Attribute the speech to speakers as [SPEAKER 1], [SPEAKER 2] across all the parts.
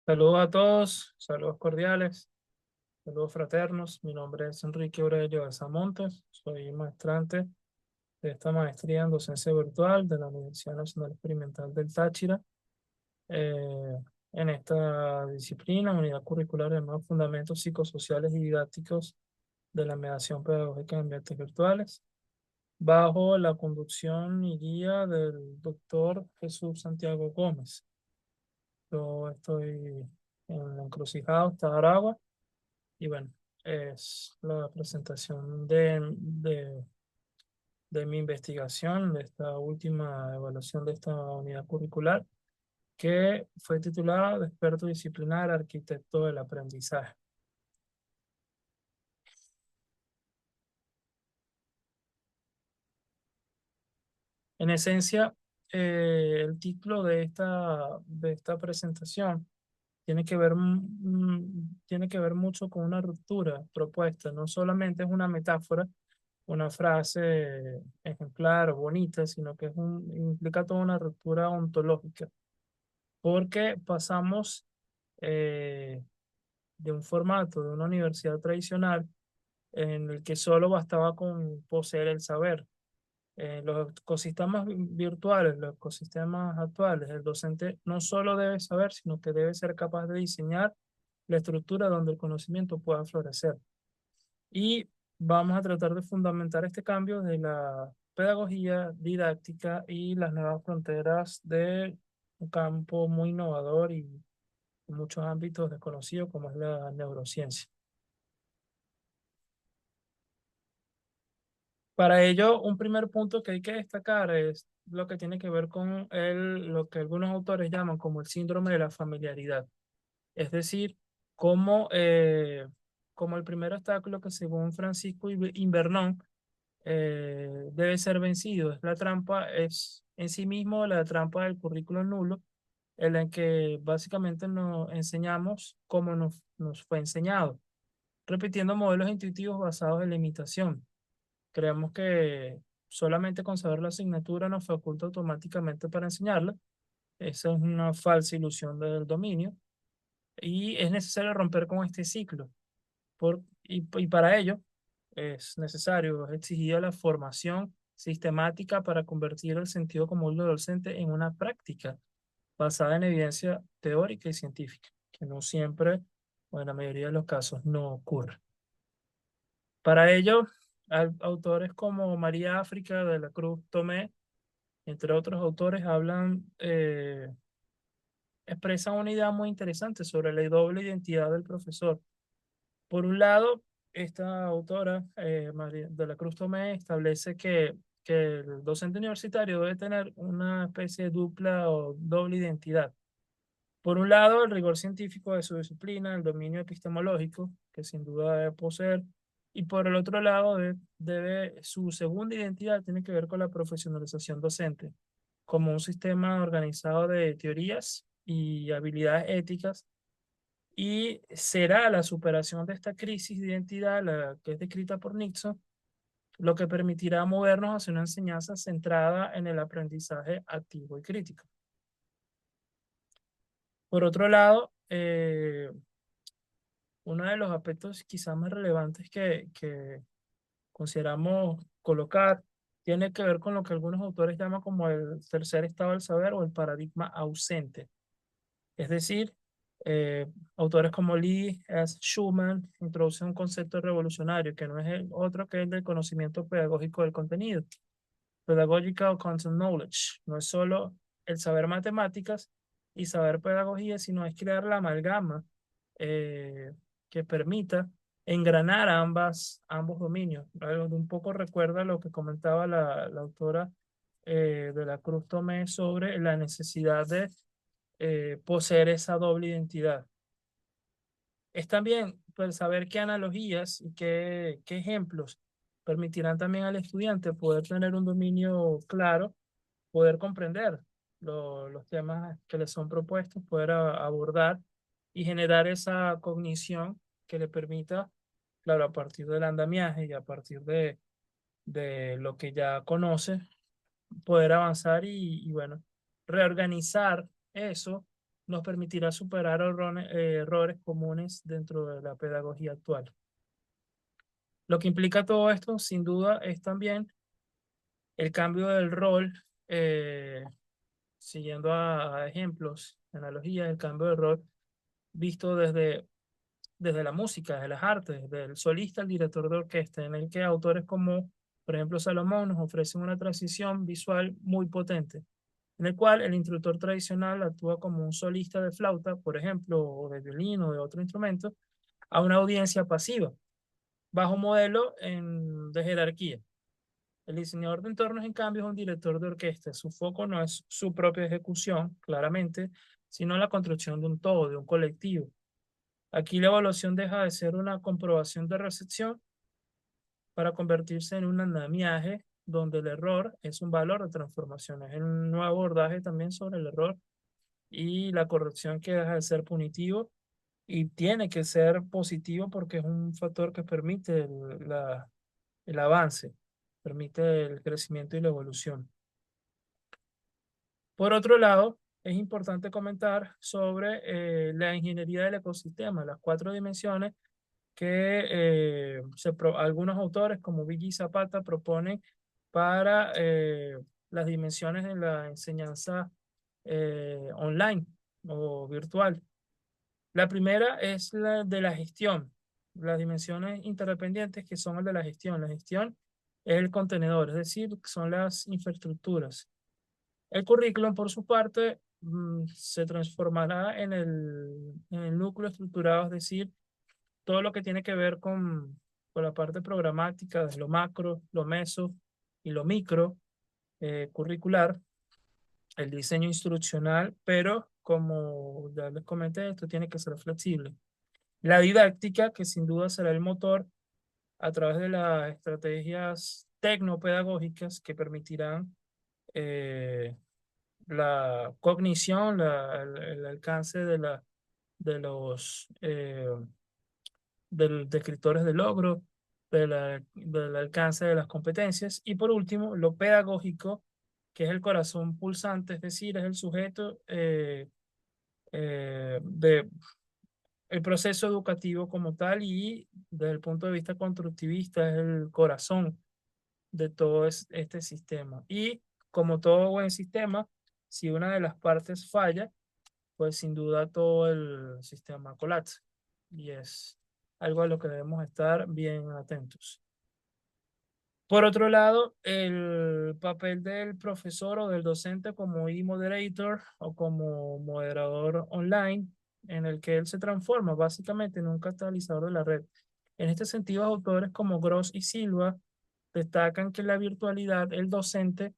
[SPEAKER 1] Saludos a todos, saludos cordiales, saludos fraternos. Mi nombre es Enrique Aurelio de Samontes, soy maestrante de esta maestría en docencia virtual de la Universidad Nacional Experimental del Táchira. Eh, en esta disciplina, unidad curricular llamada Fundamentos Psicosociales y Didácticos de la Mediación Pedagógica en Ambientes Virtuales, bajo la conducción y guía del doctor Jesús Santiago Gómez. Yo estoy en la encrucijada hasta Aragua. Y bueno, es la presentación de mi investigación, de esta última evaluación de esta unidad curricular, que fue titulada de experto disciplinar, arquitecto del aprendizaje. En esencia, el título de esta presentación tiene que ver mucho con una ruptura propuesta. No solamente es una metáfora, una frase ejemplar o bonita, sino que implica toda una ruptura ontológica, porque pasamos eh, de un formato de una universidad tradicional en el que solo bastaba con poseer el saber. Los ecosistemas virtuales, los ecosistemas actuales, el docente no solo debe saber, sino que debe ser capaz de diseñar la estructura donde el conocimiento pueda florecer. Y vamos a tratar de fundamentar este cambio de la pedagogía didáctica y las nuevas fronteras de un campo muy innovador y en muchos ámbitos desconocidos como es la neurociencia. Para ello, un primer punto que hay que destacar es lo que tiene que ver con lo que algunos autores llaman como el síndrome de la familiaridad. Es decir, como, como el primer obstáculo que según Francisco Invernón debe ser vencido. Es la trampa, es en sí mismo la trampa del currículo nulo, en la que básicamente nos enseñamos como nos fue enseñado, repitiendo modelos intuitivos basados en la imitación. Creemos que solamente con saber la asignatura nos faculta automáticamente para enseñarla. Esa es una falsa ilusión del dominio y es necesario romper con este ciclo. Y para ello es necesario, es exigida la formación sistemática para convertir el sentido común del docente en una práctica basada en evidencia teórica y científica, que no siempre, o en la mayoría de los casos, no ocurre. Para ello, autores como María África de la Cruz Tomé, entre otros autores, expresan una idea muy interesante sobre la doble identidad del profesor. Por un lado, esta autora, María de la Cruz Tomé, establece que el docente universitario debe tener una especie de dupla o doble identidad. Por un lado, el rigor científico de su disciplina, el dominio epistemológico, que sin duda debe poseer, y por el otro lado, su segunda identidad tiene que ver con la profesionalización docente, como un sistema organizado de teorías y habilidades éticas, y será la superación de esta crisis de identidad, la que es descrita por Nixon, lo que permitirá movernos hacia una enseñanza centrada en el aprendizaje activo y crítico. Por otro lado, uno de los aspectos quizás más relevantes que consideramos colocar tiene que ver con lo que algunos autores llaman como el tercer estado del saber o el paradigma ausente. Es decir, autores como Lee S. Schumann introducen un concepto revolucionario que no es el otro que el del conocimiento pedagógico del contenido. Pedagogical Content Knowledge no es solo el saber matemáticas y saber pedagogía, sino es crear la amalgama eh, que permita engranar ambos dominios. Algo de un poco recuerda lo que comentaba la autora de la Cruz Tomé sobre la necesidad de poseer esa doble identidad. Es también pues, saber qué analogías y qué ejemplos permitirán también al estudiante poder tener un dominio claro, poder comprender los temas que le son propuestos, poder abordar y generar esa cognición que le permita, claro, a partir del andamiaje y a partir de lo que ya conoce, poder avanzar y bueno, reorganizar eso nos permitirá superar errores comunes dentro de la pedagogía actual. Lo que implica todo esto, sin duda, es también el cambio del rol, eh, siguiendo a ejemplos, analogías, el cambio de rol visto desde la música, desde las artes, del solista al director de orquesta, en el que autores como, por ejemplo, Salomón nos ofrecen una transición visual muy potente, en el cual el instructor tradicional actúa como un solista de flauta, por ejemplo, o de violín o de otro instrumento, a una audiencia pasiva, bajo modelo de jerarquía. El diseñador de entornos, en cambio, es un director de orquesta. Su foco no es su propia ejecución, claramente, sino la construcción de un todo, de un colectivo. Aquí la evaluación deja de ser una comprobación de recepción para convertirse en un andamiaje donde el error es un valor de transformación. Es un nuevo abordaje también sobre el error y la corrección, que deja de ser punitivo y tiene que ser positivo porque es un factor que permite el avance, permite el crecimiento y la evolución. Por otro lado, es importante comentar sobre la ingeniería del ecosistema, las cuatro dimensiones que algunos autores como Villa y Zapata proponen para las dimensiones de la enseñanza online o virtual. La primera es la de la gestión, las dimensiones interdependientes que son el de la gestión. La gestión es el contenedor, es decir, son las infraestructuras. El currículum, por su parte, se transformará en el núcleo estructurado, es decir, todo lo que tiene que ver con la parte programática, de lo macro, lo meso y lo micro curricular, el diseño instruccional, pero como ya les comenté, esto tiene que ser flexible. La didáctica, que sin duda será el motor a través de las estrategias tecnopedagógicas que permitirán eh, la cognición, el alcance de los descriptores de logro, del alcance de las competencias. Y por último, lo pedagógico, que es el corazón pulsante, es decir, es el sujeto de el proceso educativo como tal, y desde el punto de vista constructivista es el corazón de todo este sistema. Y como todo buen sistema, si una de las partes falla, pues sin duda todo el sistema colapsa. Y es algo a lo que debemos estar bien atentos. Por otro lado, el papel del profesor o del docente como e-moderator o como moderador online, en el que él se transforma básicamente en un catalizador de la red. En este sentido, autores como Gross y Silva destacan que en la virtualidad el docente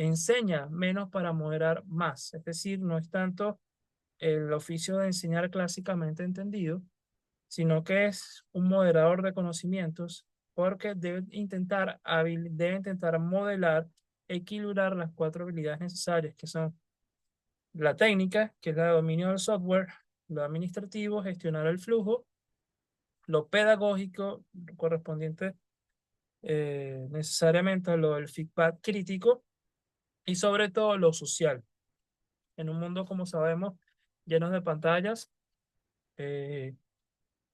[SPEAKER 1] enseña menos para moderar más. Es decir, no es tanto el oficio de enseñar clásicamente entendido, sino que es un moderador de conocimientos porque debe intentar modelar, equilibrar las cuatro habilidades necesarias, que son la técnica, que es la de dominio del software, lo administrativo, gestionar el flujo, lo pedagógico, correspondiente necesariamente a lo del feedback crítico, y sobre todo lo social. En un mundo, como sabemos, llenos de pantallas, eh,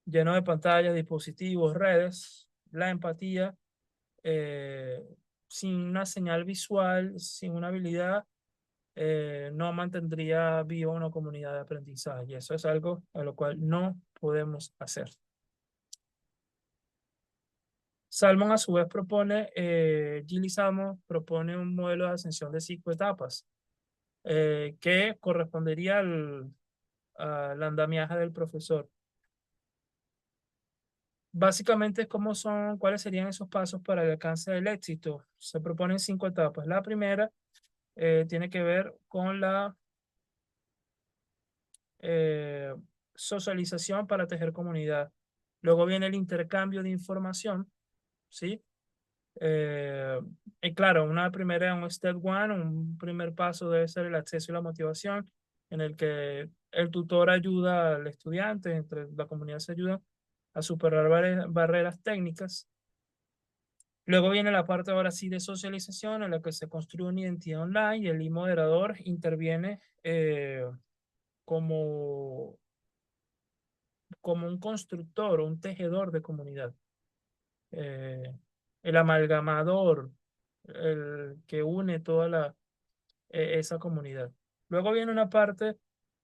[SPEAKER 1] dispositivos, redes, la empatía, eh, sin una señal visual, sin una habilidad, no mantendría viva una comunidad de aprendizaje. Y eso es algo a lo cual no podemos hacer. Salmon, a su vez, Gilly Salmon propone un modelo de ascensión de 5 etapas, que correspondería al andamiaje del profesor. Básicamente es cuáles serían esos pasos para el alcance del éxito. Se proponen 5 etapas. La primera tiene que ver con la eh, socialización para tejer comunidad. Luego viene el intercambio de información, ¿sí? Eh, y claro, un step one, un primer paso debe ser el acceso y la motivación, en el que el tutor ayuda al estudiante, entre la comunidad se ayuda a superar barreras técnicas. Luego viene la parte ahora sí de socialización, en la que se construye una identidad online y el moderador interviene como, como un constructor o un tejedor de comunidad. Eh, el amalgamador, el que une toda esa comunidad. Luego viene una parte,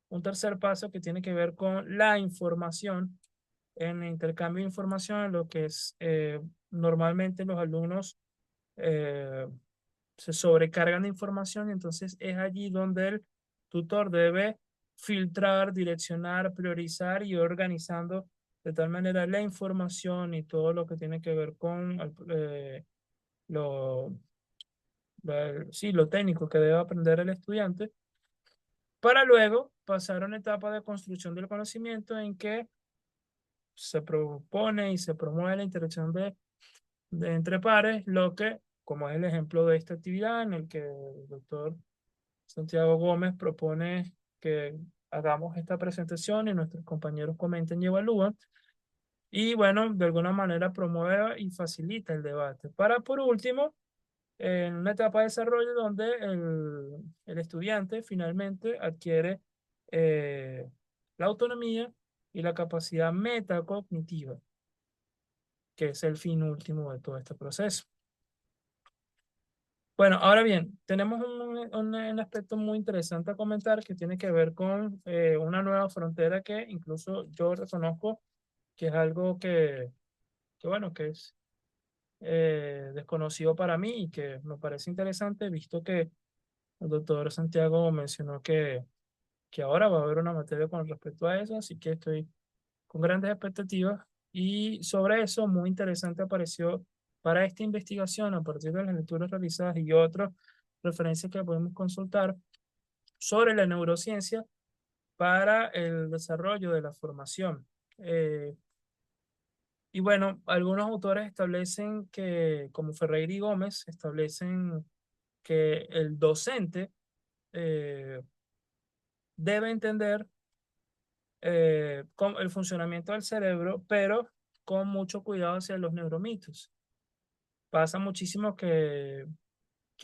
[SPEAKER 1] un tercer paso que tiene que ver con la información, en el intercambio de información, lo que es normalmente los alumnos eh, se sobrecargan de información y entonces es allí donde el tutor debe filtrar, direccionar, priorizar y ir organizando de tal manera la información y todo lo que tiene que ver con lo, sí, lo técnico que debe aprender el estudiante, para luego pasar a una etapa de construcción del conocimiento en que se propone y se promueve la interacción de entre pares, lo que, como es el ejemplo de esta actividad en el que el doctor Santiago Gómez propone que hagamos esta presentación y nuestros compañeros comenten y evalúan. Y bueno, de alguna manera promueve y facilita el debate. Para, por último, en una etapa de desarrollo donde el estudiante finalmente adquiere eh, la autonomía y la capacidad metacognitiva, que es el fin último de todo este proceso. Bueno, ahora bien, tenemos un aspecto muy interesante a comentar que tiene que ver con una nueva frontera que incluso yo reconozco que es algo que bueno, que es desconocido para mí y que me parece interesante, visto que el doctor Santiago mencionó que ahora va a haber una materia con respecto a eso, así que estoy con grandes expectativas. Y sobre eso, muy interesante apareció para esta investigación, a partir de las lecturas realizadas y otras referencias que podemos consultar sobre la neurociencia para el desarrollo de la formación. Eh, y bueno, algunos autores establecen que, como Ferreira y Gómez, establecen que el docente debe entender con el funcionamiento del cerebro, pero con mucho cuidado hacia los neuromitos. Pasa muchísimo que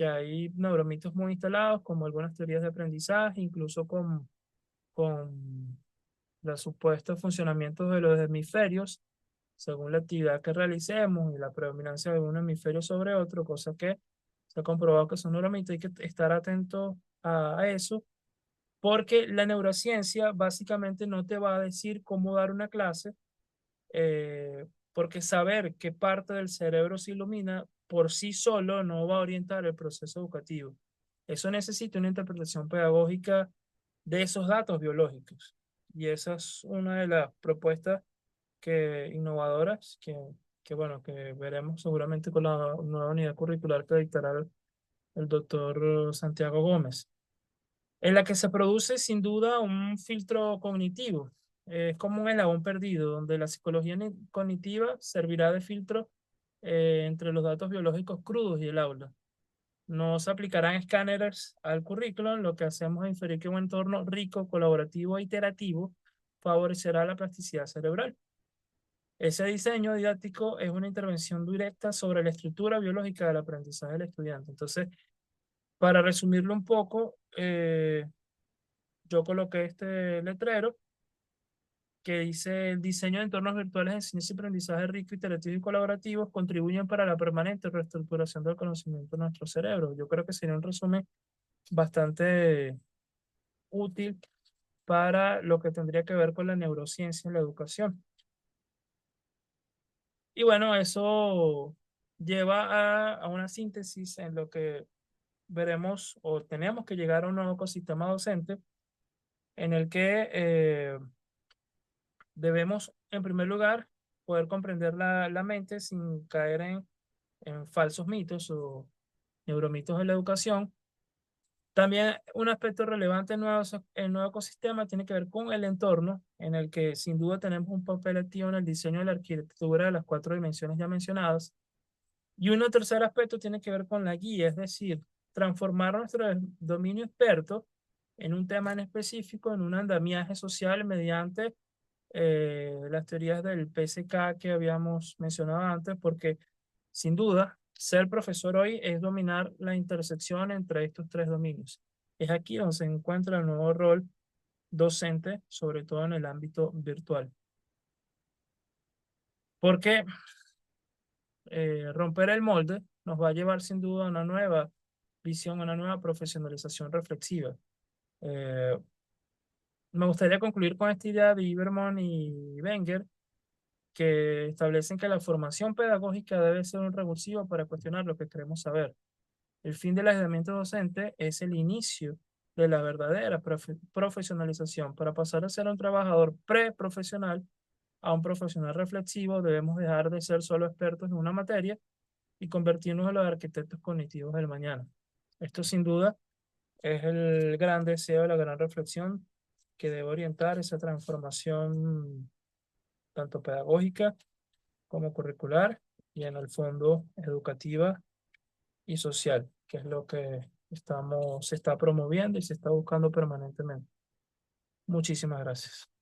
[SPEAKER 1] hay neuromitos muy instalados, como algunas teorías de aprendizaje, incluso con los supuestos funcionamientos de los hemisferios, según la actividad que realicemos y la predominancia de un hemisferio sobre otro, cosa que se ha comprobado que son neuromitos. Hay que estar atento a eso, porque la neurociencia básicamente no te va a decir cómo dar una clase, porque saber qué parte del cerebro se ilumina por sí solo no va a orientar el proceso educativo. Eso necesita una interpretación pedagógica de esos datos biológicos. Y esa es una de las propuestas innovadoras bueno, que veremos seguramente con la nueva unidad curricular que dictará el doctor Santiago Gómez, en la que se produce sin duda un filtro cognitivo. Es como un eslabón perdido, donde la psicología cognitiva servirá de filtro entre los datos biológicos crudos y el aula. No se aplicarán escáneres al currículum, lo que hacemos es inferir que un entorno rico, colaborativo e iterativo favorecerá la plasticidad cerebral. Ese diseño didáctico es una intervención directa sobre la estructura biológica del aprendizaje del estudiante. Entonces, para resumirlo un poco, yo coloqué este letrero que dice: el diseño de entornos virtuales de enseñanza y aprendizaje rico, iterativo y colaborativos contribuyen para la permanente reestructuración del conocimiento de nuestro cerebro. Yo creo que sería un resumen bastante útil para lo que tendría que ver con la neurociencia en la educación. Y bueno, eso lleva a una síntesis en lo que veremos o tenemos que llegar a un nuevo ecosistema docente en el que debemos, en primer lugar, poder comprender la mente sin caer en falsos mitos o neuromitos de la educación. También un aspecto relevante en el nuevo ecosistema tiene que ver con el entorno, en el que sin duda tenemos un papel activo en el diseño de la arquitectura de las cuatro dimensiones ya mencionadas. Y un tercer aspecto tiene que ver con la guía, es decir, transformar nuestro dominio experto en un tema en específico, en un andamiaje social mediante las teorías del PSK que habíamos mencionado antes, porque sin duda, ser profesor hoy es dominar la intersección entre estos tres dominios. Es aquí donde se encuentra el nuevo rol docente, sobre todo en el ámbito virtual. Porque romper el molde nos va a llevar sin duda a una nueva visión, a una nueva profesionalización reflexiva. Eh, Me gustaría concluir con esta idea de Iberman y Wenger, que establecen que la formación pedagógica debe ser un revulsivo para cuestionar lo que queremos saber. El fin del aislamiento docente es el inicio de la verdadera profesionalización. Para pasar a ser un trabajador preprofesional a un profesional reflexivo, debemos dejar de ser solo expertos en una materia y convertirnos en los arquitectos cognitivos del mañana. Esto sin duda es el gran deseo, la gran reflexión que debe orientar esa transformación tanto pedagógica como curricular y en el fondo educativa y social, que es lo que se está promoviendo y se está buscando permanentemente. Muchísimas gracias.